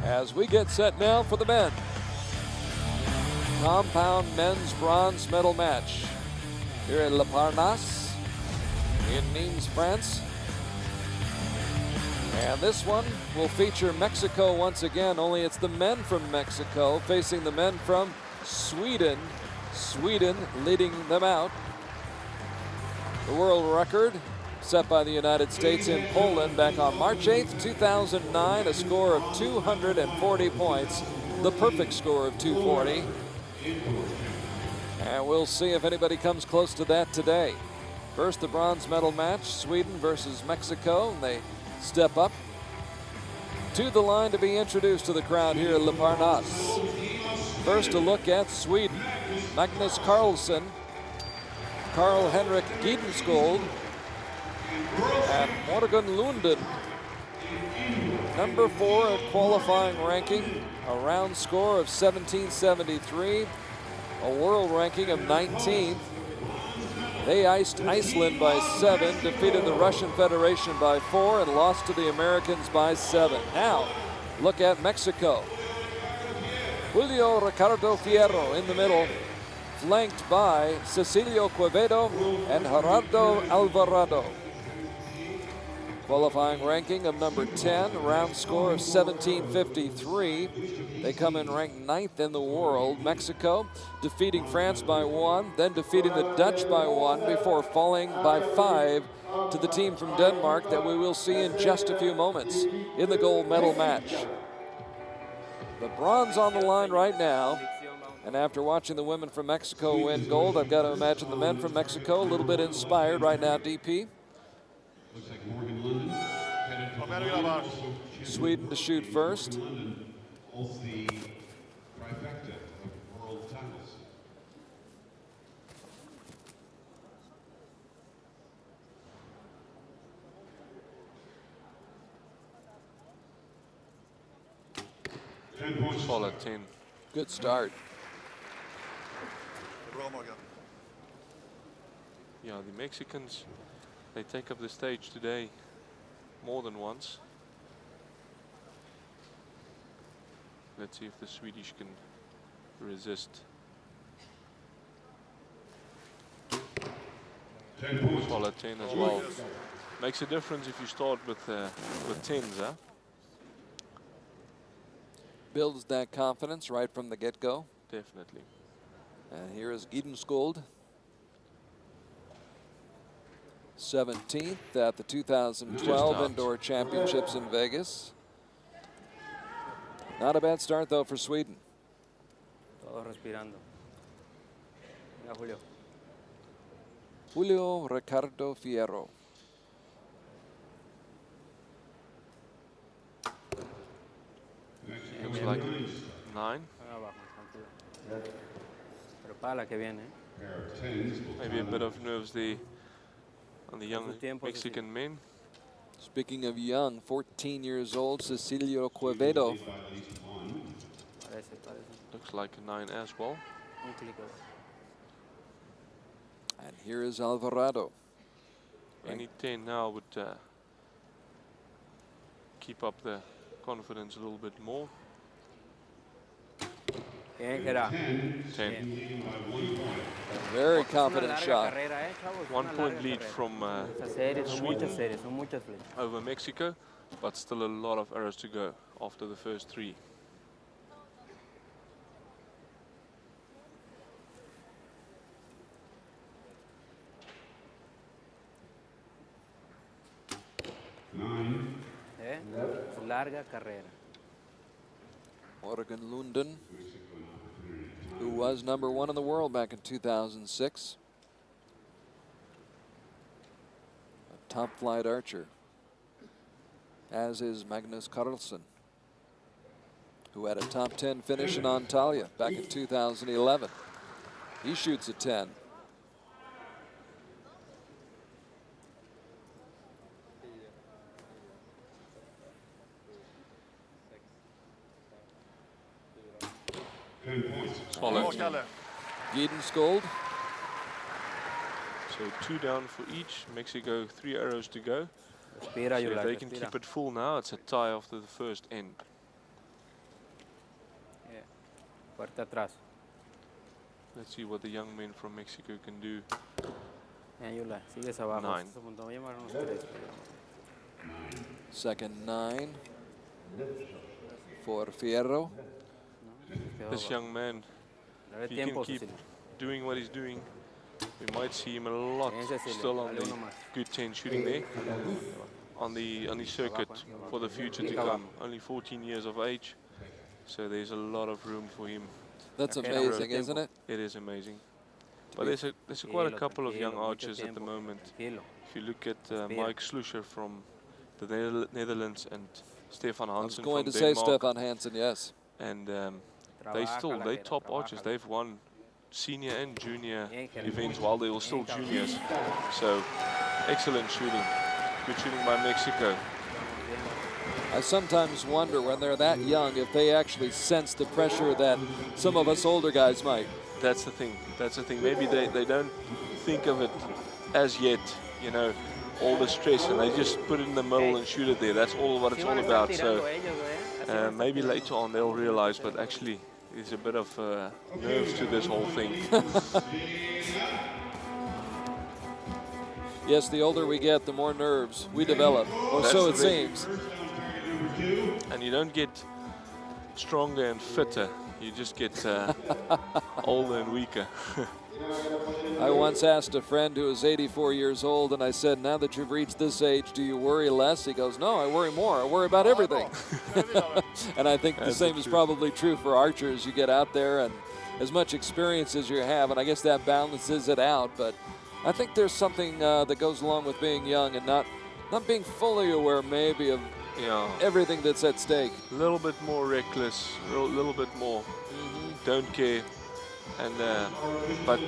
as we get set now for the men. Compound men's bronze medal match here in Le Parnasse in Nimes, France. And this one will feature Mexico once again, only it's the men from Mexico facing the men from Sweden. Sweden leading them out. The world record set by the United States in Poland back on March 8th, 2009, a score of 240 points, the perfect score of 240. And we'll see if anybody comes close to that today. First, the bronze medal match, Sweden versus Mexico. They step up to the line to be introduced to the crowd here at Le Parnasse. First, a look at Sweden. Magnus Carlsen, Carl Henrik Gidenskold, and Morgan Lunden. Number 4 at qualifying ranking, a round score of 1773, a world ranking of 19th. They iced Iceland by 7, defeated the Russian Federation by 4, and lost to the Americans by 7. Now, look at Mexico. Julio Ricardo Fierro in the middle, flanked by Cecilio Quevedo and Gerardo Alvarado. Qualifying ranking of number 10, round score of 1753. They come in ranked 9th in the world. Mexico defeating France by 1, then defeating the Dutch by 1 before falling by 5 to the team from Denmark that we will see in just a few moments in the gold medal match. The bronze on the line right now. And after watching the women from Mexico win gold, I've got to imagine the men from Mexico a little bit inspired right now, DP. Sweden to shoot first. Solid 10. Good start. Yeah, the Mexicans, they take up the stage today more than once. Let's see if the Swedish can resist. 10 points. Solid 10 as well. Makes a difference if you start with 10s, huh? Builds that confidence right from the get-go. Definitely. And here is Gidenskold, 17th at the 2012 Indoor Championships in Vegas. Not a bad start, though, for Sweden. Todos respirando. Venga, Julio. Julio Ricardo Fierro. Looks like 9. Pero para la que viene. Maybe a bit of nerves there on the young Mexican men. Speaking of young, 14 years old, Cecilio Quevedo. Looks like a 9 as well. And here is Alvarado. Any 10 now would keep up the confidence a little bit more. 10. Very confident shot. 1 point lead from Sweden over Mexico, but still a lot of arrows to go after the first 3. Larga carrera. Morgan Lunden, who was number 1 in the world back in 2006. A top flight archer, as is Magnus Carlsen, who had a top 10 finish in Antalya back in 2011. He shoots a 10. Solid. Gidenskold. So 2 down for each. Mexico 3 arrows to go. So if they can keep it full now, it's a tie after the first end. Fuerte atrás. Let's see what the young men from Mexico can do. Ayula, sigues abajo. 9. Vamos a llamar unos 3. Second 9 for Fierro. This young man, if he can keep doing what he's doing, we might see him a lot still on the good 10 shooting there on the circuit for the future to come. Only 14 years of age, so there's a lot of room for him. That's amazing, isn't it? It is amazing. But there's quite a couple of young archers at the moment. If you look at Mike Schluscher from the Netherlands and Stefan Hansen from Denmark. I was going to say Stefan Hansen, yes. And they top archers. They've won senior and junior events while they were still juniors. So excellent shooting. Good shooting by Mexico. I sometimes wonder when they're that young if they actually sense the pressure that some of us older guys might. That's the thing. That's the thing. Maybe they don't think of it as yet, you know, all the stress, and they just put it in the middle and shoot it there. That's all what it's all about. So maybe later on they'll realize, but actually there's a bit of nerves to this whole thing. Yes, the older we get, the more nerves we develop, or so it seems. And you don't get stronger and fitter. You just get older and weaker. I once asked a friend who was 84 years old, and I said, now that you've reached this age, do you worry less? He goes, no, I worry more. I worry about everything. And I think the same is probably true for archers. You get out there and as much experience as you have, and I guess that balances it out. But I think there's something that goes along with being young and not being fully aware maybe of everything that's at stake. A little bit more reckless, a little bit more don't care. And but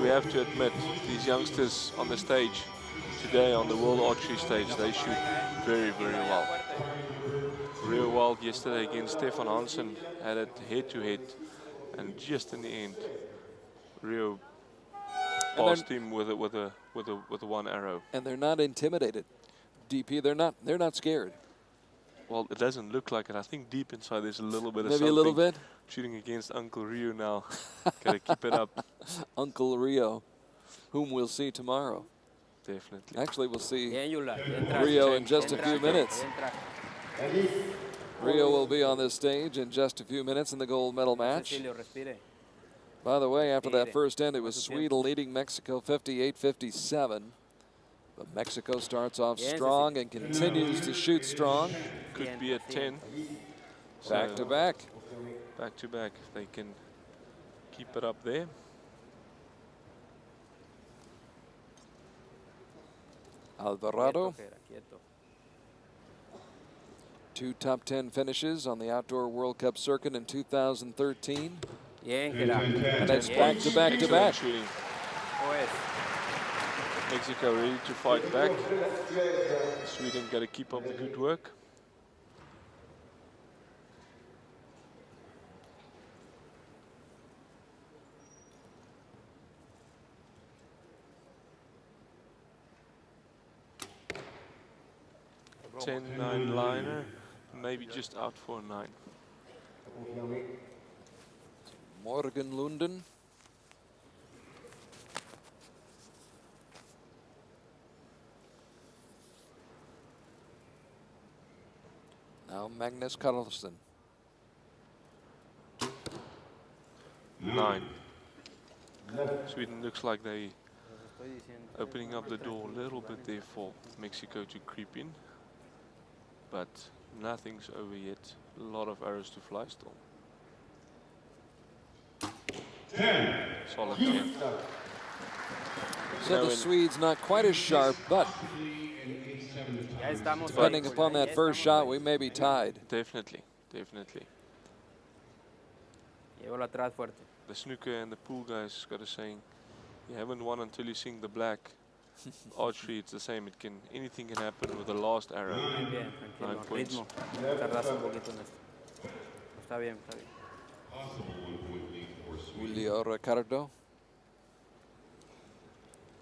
we have to admit, these youngsters on the stage today, on the World Archery stage, they shoot very, very well. Real well yesterday against Stefan Hansen, had it head-to-head, and just in the end, Rio passed him with a one arrow. And they're not intimidated, DP. They're not scared. Well, it doesn't look like it. I think deep inside there's a little bit of maybe something. A little bit. Shooting against Uncle Rio now. Gotta keep it up. Uncle Rio, whom we'll see tomorrow. Definitely. Actually, we'll see Rio in just a few minutes. Rio will be on this stage in just a few minutes in the gold medal match. By the way, after that first end, it was Sweden leading Mexico 58-57. But Mexico starts off strong and continues to shoot strong. Could be a 10. Back to back. Back to back, if they can keep it up there. Alvarado. 2 top 10 finishes on the Outdoor World Cup circuit in 2013. And that's back to back to back. Mexico ready to fight back. Sweden got to keep up the good work. (10-9) liner, maybe just out for a 9. Morgan Lunden. Now Magnus Carlsen. 9. Sweden looks like they opening up the door a little bit there for Mexico to creep in. But nothing's over yet. A lot of arrows to fly still. 10. Solid 10. So the Swedes not quite as sharp, but depending upon that first shot, we may be tied. Definitely, definitely. The snooker and the pool guys got a saying, you haven't won until you sing the black. Archery, it's the same. Anything can happen with the last arrow. 9 points. Julio Ricardo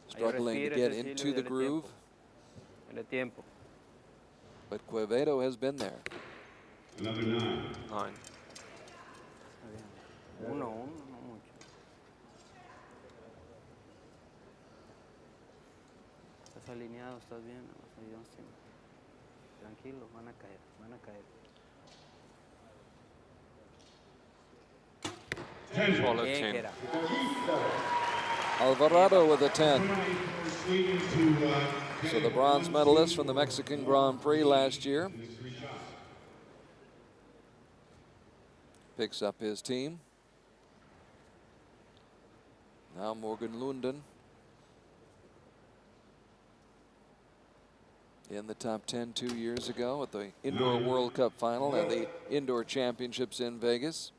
struggling to get into the groove. But Quevedo has been there. Another 9. 9. 1-1, no mucho. Estás alineado, estás bien. Tranquilo, van a caer, van a caer. Swallow Bien, 10. Gera. Alvarado with a 10. So the bronze medalist from the Mexican Grand Prix last year picks up his team. Now Morgan Lunden in the top 10 2 years ago at the Indoor World Cup final and the Indoor Championships in Vegas.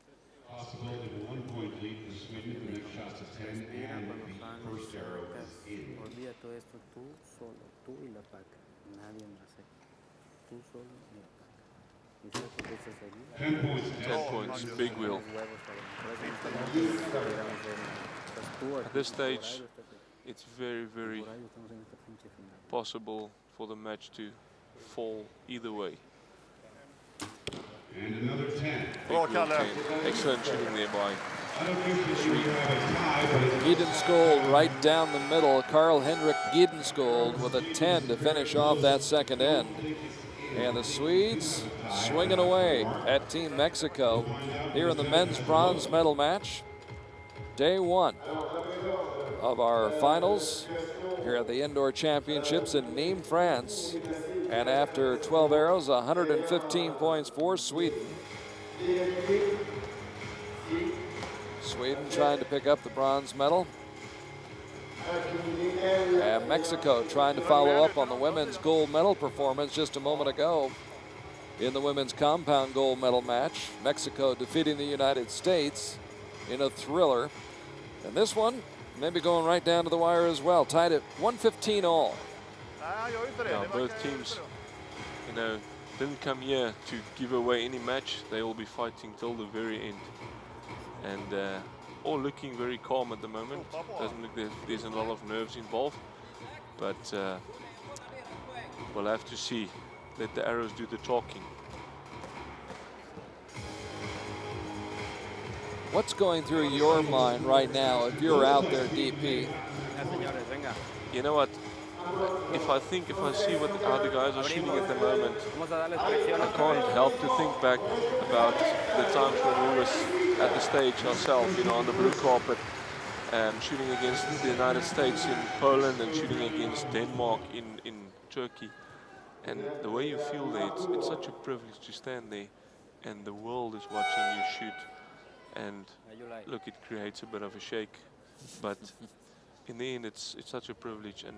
Possibility of a 1-point lead for Sweden if the next shot's a 10 Respira and cuando the sales, first arrow sacas. is in. Olvida todo esto, tú solo, tú y la paca. Nadie más aquí. Tú solo y la paca. Y sabes por qué estás allí. 10 points. 10 points, big wheel. Tienes huevos para por eso no estamos estás tú aquí. At this Por algo stage, estás aquí. it's very, very Por algo estamos en esta pinche final. possible for the match to fall either way. And another 10. Big wheel 10. Excellent shooting there by I don't think this will have a tie, but it's Giedenskold right down the middle. Karl-Henrik Giedenskold with a 10 to finish off that second end. And the Swedes swinging away at Team Mexico here in the men's bronze medal match. Day 1 of our finals here at the Indoor Championships in Nimes, France. And after 12 arrows, 115 points for Sweden. Sweden trying to pick up the bronze medal. And Mexico trying to follow up on the women's gold medal performance just a moment ago in the women's compound gold medal match. Mexico defeating the United States in a thriller. And this one maybe going right down to the wire as well, tied at 115 all. Yeah, both teams, you know, didn't come here to give away any match. They will be fighting till the very end. And all looking very calm at the moment. Doesn't look there's a lot of nerves involved. But we'll have to see. Let the arrows do the talking. What's going through your mind right now if you're out there, DP? You know what? If I see how the guys are shooting at the moment, I can't help to think back about the times when we was at the stage ourselves, you know, on the blue carpet, shooting against the United States in Poland and shooting against Denmark in Turkey. And the way you feel there, it's such a privilege to stand there and the world is watching you shoot. And look, it creates a bit of a shake, but in the end, it's such a privilege. And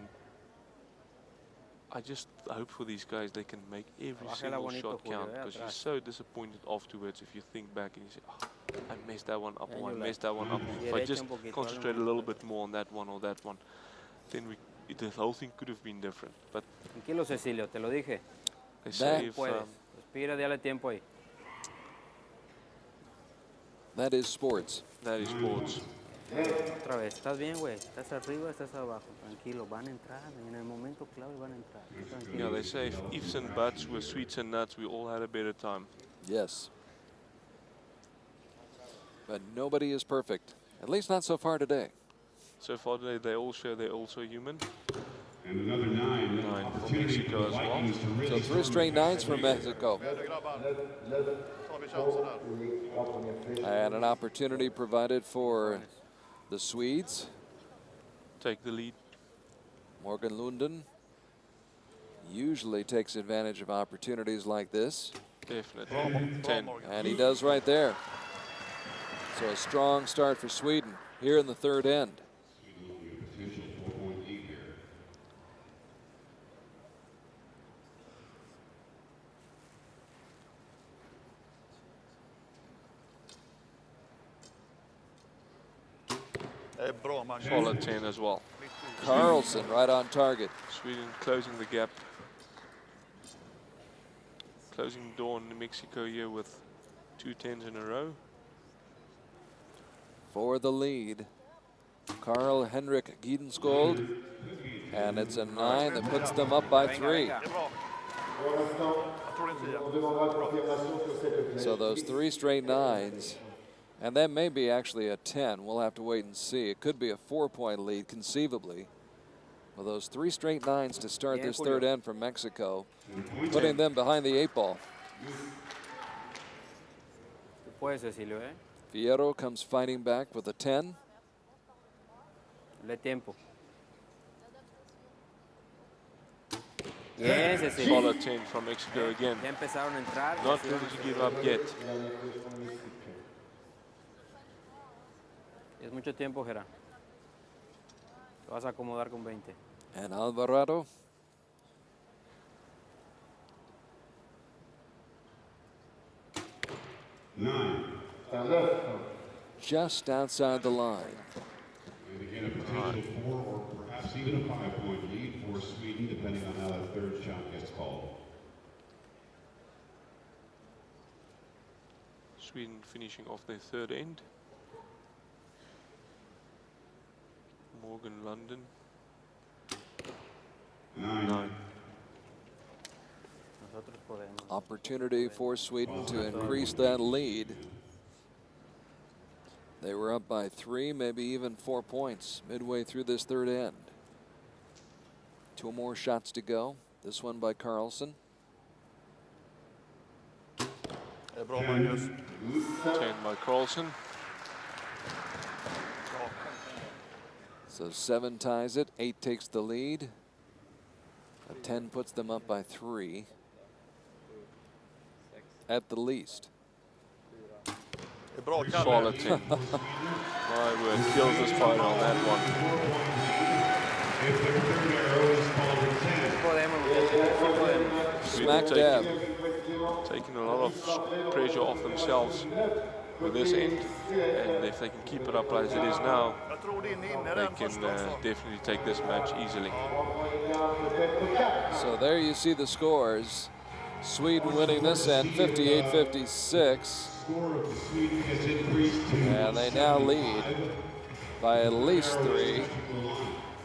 I just hope for these guys they can make every single shot count, because you're so disappointed afterwards if you think back and you say, oh, I messed that one up, or I messed that one up. If I just concentrate a little bit more on that one or that one, then the whole thing could have been different. But Tranquilo, Cecilio, te lo dije. they say if, Puedes. Respira, dale tiempo ahí. That is sports. that is sports. Otra vez, estás bien, güey. Estás arriba, estás abajo. Tranquilo, van a entrar. En el momento clave van a entrar. Tranquilo. Yeah, they say if ifs and buts were sweets and nuts, we all had a better time. Yes. But nobody is perfect, at least not so far today. So far today, they all show they're also human. And another 9. 9 for Mexico as well. So 3 straight 9s for Mexico. And an opportunity provided for the Swedes. Take the lead. Morgan Lunden usually takes advantage of opportunities like this, Definitely. 10. and he does right there. So a strong start for Sweden here in the third end. Potential 4-point lead here. Solid 10 as well. Carlson right on target. Sweden closing the gap. Closing the door on Mexico here with 2 10s in a row. For the lead, Karl-Henrik Giedenskold, and it's a 9 that puts them up by 3. So those 3 straight 9s And that may be actually a 10. We'll have to wait and see. It could be a 4-point lead, conceivably. With those 3 straight 9s to start this third end from Mexico, putting them behind the 8 ball. Puede, Cecilio, ¿eh? Fierro comes fighting back with a 10. Le tiempo. Bien, Cecilio. Solid 10 from Mexico again. Ya empezaron a entrar. Not ready to give up yet. Es mucho tiempo, Gerard. Te vas a acomodar con 20. And Alvarado just outside the line. And again, a potential 4 or perhaps even a 5-point lead for Sweden, depending on how that third shot gets called. Sweden finishing off their third end. Morgan, London. 9. Nosotros podemos. Opportunity for Sweden to increase that lead. They were up by 3, maybe even 4 points midway through this third end. 2 more shots to go. This one by Carlson. 10 by Carlson. So 7 ties it, 8 takes the lead. A 10 puts them up by 3 at the least. Solid 10. My word, kills the spider on that one. If their third arrow is called a 10, Smack dab. Taking a lot of pressure off themselves with this end, and if they can keep it up as it is now, they can definitely take this match easily. So there you see the scores. Sweden winning this end 58-56. And they now lead by at least 3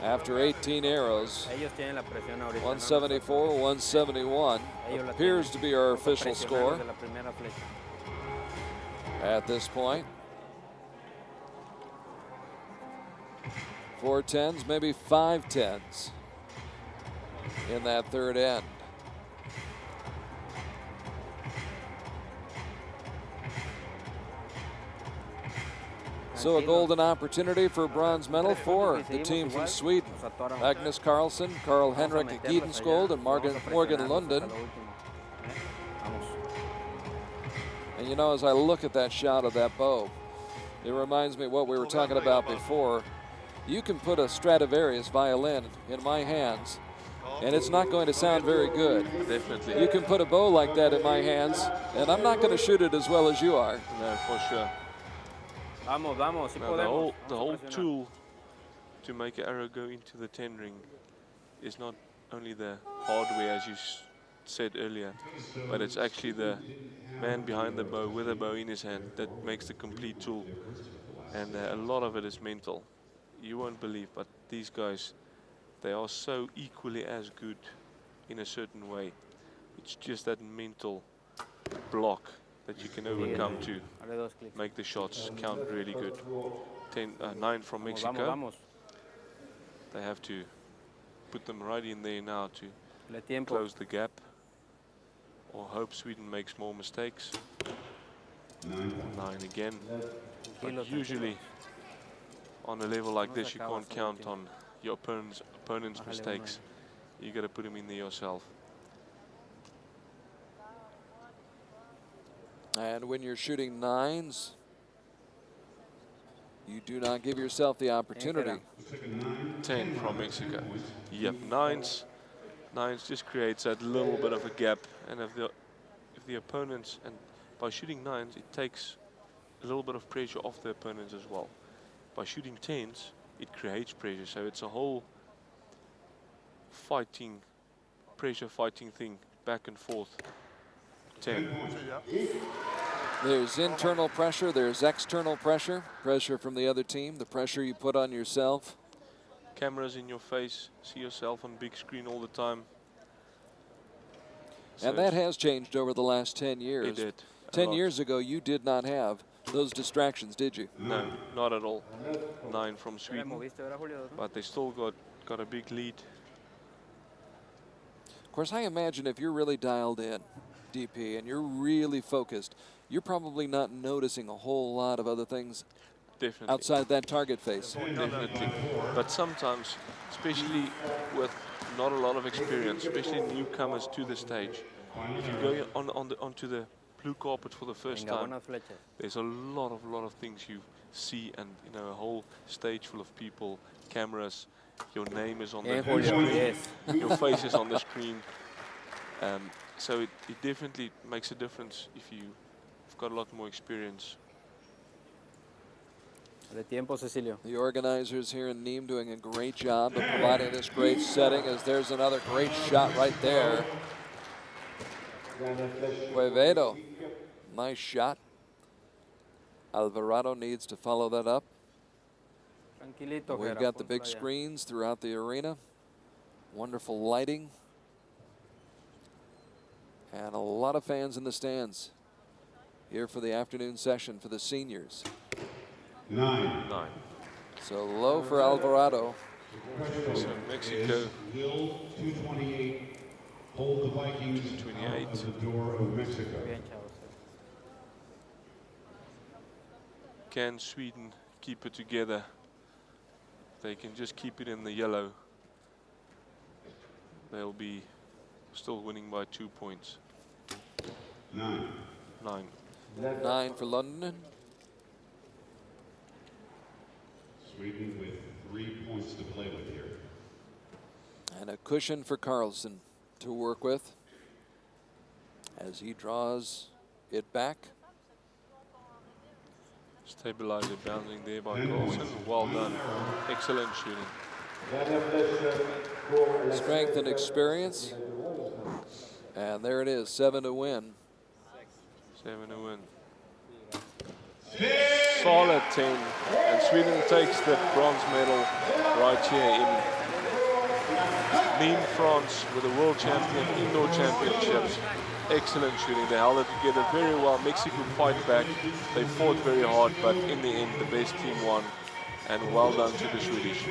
after 18 arrows. 174-171 appears to be our official score at this point. 4 10s, maybe 5 10s in that third end. So a golden opportunity for a bronze medal for the team from Sweden. Magnus Carlsen, Carl Henrik Gidenskold, and Morgan Lundin. And you know, as I look at that shot of that bow, it reminds me of what we were talking about before. You can put a Stradivarius violin in my hands, and it's not going to sound very good. Definitely. You can put a bow like that in my hands, and I'm not going to shoot it as well as you are. No, for sure. Vamos, vamos, si Now, podemos. the whole tool to make an arrow go into the 10 ring is not only the hardware, as you said earlier, but it's actually the man behind the bow with a bow in his hand that makes the complete tool. And a lot of it is mental. You won't believe, but these guys, they are so equally as good in a certain way. It's just that mental block that you can overcome to make the shots count really good. 9 from Mexico. They have to put them right in there now to close the gap, or hope Sweden makes more mistakes. 9 again. But usually on a level like this, you can't count on your opponent's mistakes. You got to put them in there yourself. And when you're shooting 9s, you do not give yourself the opportunity. 10 from Mexico. Yep, 9s just creates that little bit of a gap, and if the opponents, and by shooting 9s, it takes a little bit of pressure off the opponents as well. By shooting 10s, it creates pressure, so it's a whole pressure fighting thing, back and forth. 10. There's internal pressure, there's external pressure, pressure from the other team, the pressure you put on yourself. Cameras in your face, see yourself on big screen all the time. And that has changed over the last 10 years. It did. 10 years ago, you did not have those distractions, did you? No, not at all. 9 from ¿Te Sweden, moviste, verdad, Julio? ¿No? but they still got a big lead. Of course, I imagine if you're really dialed in, DP, and you're really focused, you're probably not noticing a whole lot of other things Definitely. outside that target face. Definitely. But sometimes, especially with not a lot of experience, especially newcomers to the stage, if you go onto the blue carpet for the first Venga, time, buenas flechas. there's a lot of things you see, and a whole stage full of people, cameras, your name is on the Julio, screen, yes. your face is on the screen. So it definitely makes a difference if you've got a lot more experience. De tiempo, Cecilio. The organizers here in Nimes doing a great job of providing this great setting, as there's another great shot right there. Quevedo, nice shot. Alvarado needs to follow that up. Tranquilito, We've Jera, got the big póntela ya. screens throughout the arena. Wonderful lighting. And a lot of fans in the stands here for the afternoon session for the seniors. 9. 9. So low for Alvarado. So Mexico, Will 228 hold the Vikings 228. out of the door of Mexico? Bien, chavos. can Sweden keep it together? They can just keep it in the yellow. They'll be still winning by 2 points. 9. 9. 9 for London. Sweden with 3 points to play with here. And a cushion for Carlsen to work with as he draws it back. Stabilizer bouncing there by Carlsen. Well done. Excellent shooting. Strength and experience. And there it is, 7 to win. 7 to win. Solid 10. And Sweden takes the bronze medal right here in Nimes, France, with the World Indoor Championships. Excellent shooting. They held it together very well. Mexico fight back. They fought very hard, but in the end, the best team won. And well done to the Swedish.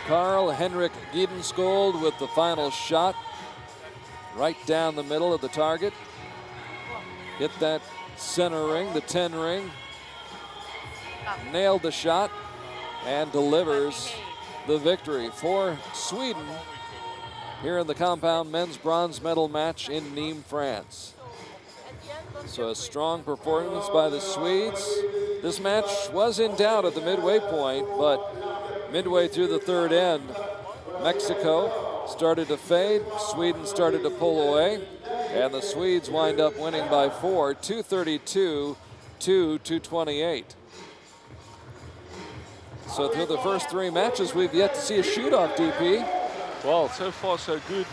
Carl-Henrik Gidenskold with the final shot. Right down the middle of the target. Hit that center ring, the 10 ring. Nailed the shot and delivers the victory for Sweden here in the compound men's bronze medal match in Nimes, France. So a strong performance by the Swedes. This match was in doubt at the midway point, but midway through the third end, Mexico started to fade, Sweden started to pull away, and the Swedes wind up winning by 4, 232 to 228. So through the first 3 matches, we've yet to see a shoot-off, DP. Well, so far so good.